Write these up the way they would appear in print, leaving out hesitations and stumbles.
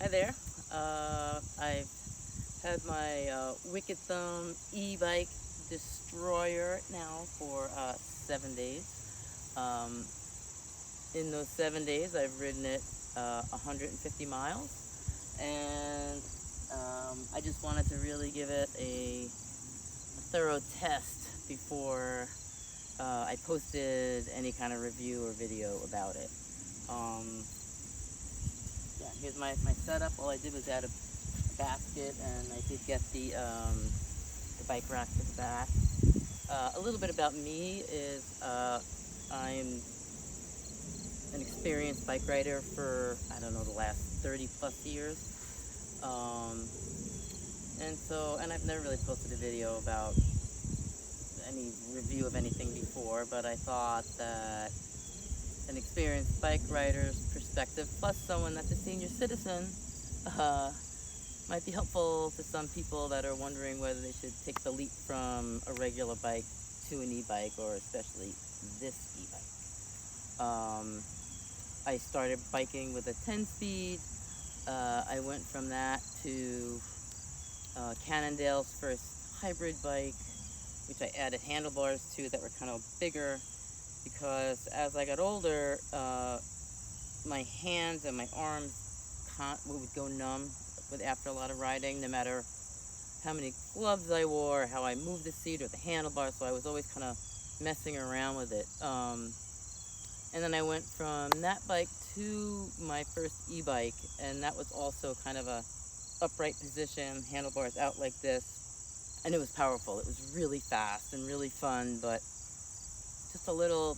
Hi there. I've had my Wicked Thumb e-bike destroyer now for 7 days. Um, in those 7 days, I've ridden it 150 miles, and I just wanted to really give it a thorough test before I posted any kind of review or video about it. Um, yeah, here's my setup. All I did was add a basket, and I did get the bike rack to the back. A little bit about me is I'm an experienced bike rider for, I don't know, the last 30 plus years. And I've never really posted a video about any review of anything before, but I thought that an experienced bike rider's perspective, plus someone that's a senior citizen, might be helpful to some people that are wondering whether they should take the leap from a regular bike to an e-bike, or especially this e-bike. I started biking with a 10-speed. I went from that to Cannondale's first hybrid bike, which I added handlebars to that were kind of bigger, because as I got older, my hands and my arms would go numb after a lot of riding, no matter how many gloves I wore, how I moved the seat or the handlebars, so I was always kind of messing around with it. And then I went from that bike to my first e-bike, and that was also kind of a upright position, handlebars out like this, and it was powerful. It was really fast and really fun, but just a little,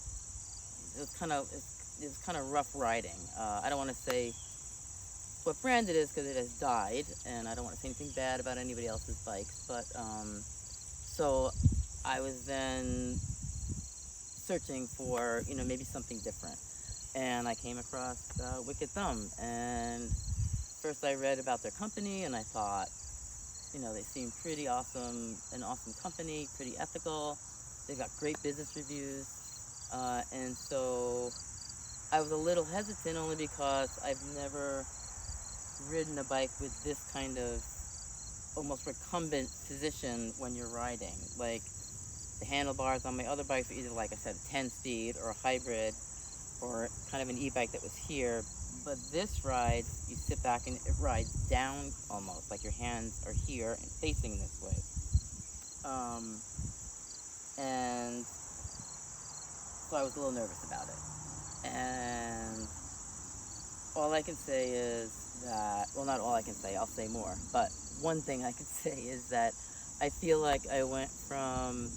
it was kind of rough riding. I don't want to say what brand it is because it has died, and I don't want to say anything bad about anybody else's bikes, but so I was then searching for, maybe something different, and I came across Wicked Thumb. And first I read about their company, and I thought, they seem pretty awesome, an awesome company, pretty ethical. They've got great business reviews, and so I was a little hesitant, only because I've never ridden a bike with this kind of almost recumbent position when you're riding. Like, the handlebars on my other bikes were either, like I said, 10-speed or a hybrid, or kind of an e-bike that was here. But this ride, you sit back and it rides down almost, like your hands are here and facing this way. And so I was a little nervous about it. And all I can say is that, well, not all I can say, I'll say more, but one thing I can say is that I feel like I went from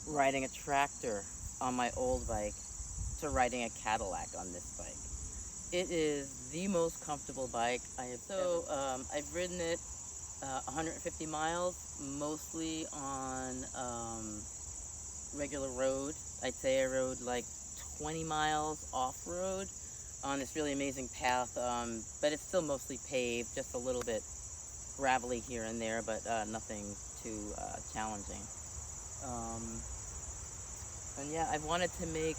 riding a tractor on my old bike to riding a Cadillac on this bike. It is the most comfortable bike I have I've ridden it 150 miles, mostly on regular road. I'd say I rode like 20 miles off-road on this really amazing path, but it's still mostly paved, just a little bit gravelly here and there, but nothing too challenging. And yeah, I've wanted to make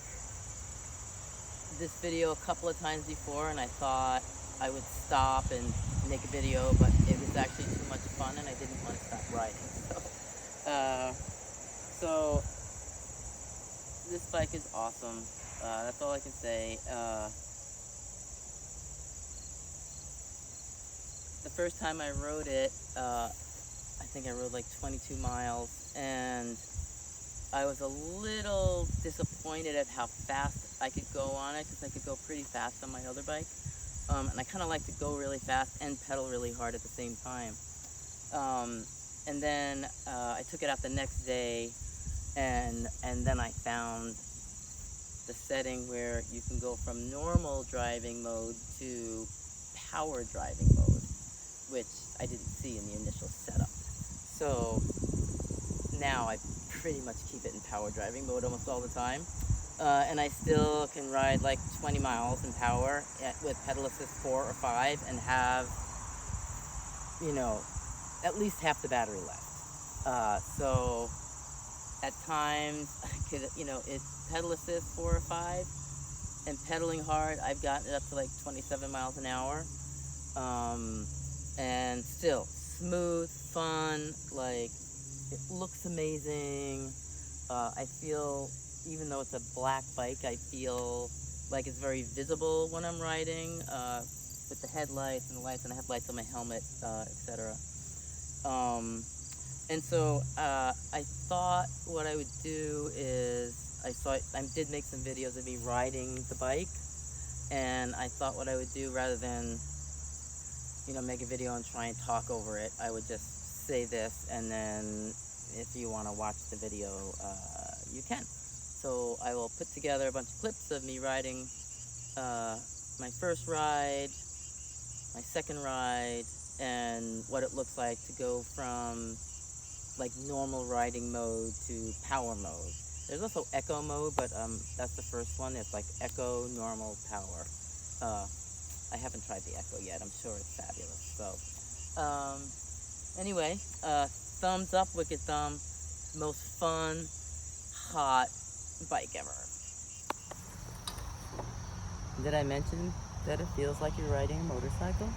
this video a couple of times before, and I thought I would stop and make a video, but it was actually too much fun and I didn't want to stop riding. So this bike is awesome. That's all I can say. The first time I rode it, I think I rode like 22 miles, and I was a little disappointed at how fast I could go on it, because I could go pretty fast on my other bike. And I kind of like to go really fast and pedal really hard at the same time. And then I took it out the next day, and then I found the setting where you can go from normal driving mode to power driving mode, which I didn't see in the initial setup. So now I pretty much keep it in power driving mode almost all the time. And I still can ride like 20 miles in power with pedal assist 4 or 5 and have, at least half the battery left. So at times I could, it's pedal assist 4 or 5, and pedaling hard, I've gotten it up to like 27 miles an hour. And still smooth, fun, like it looks amazing. I feel, even though it's a black bike, I feel like it's very visible when I'm riding, with the headlights and the lights and the headlights on my helmet, etc. And so I thought what I would do is, I did make some videos of me riding the bike, and I thought what I would do, rather than make a video and try and talk over it, I would just say this, and then if you want to watch the video, you can. So I will put together a bunch of clips of me riding my first ride, my second ride, and what it looks like to go from like normal riding mode to power mode. There's also eco mode, but that's the first one. It's like eco, normal, power. I haven't tried the eco yet. I'm sure it's fabulous. So anyway, thumbs up, Wicked Thumb. Most fun, hot bike ever. Did I mention that it feels like you're riding a motorcycle?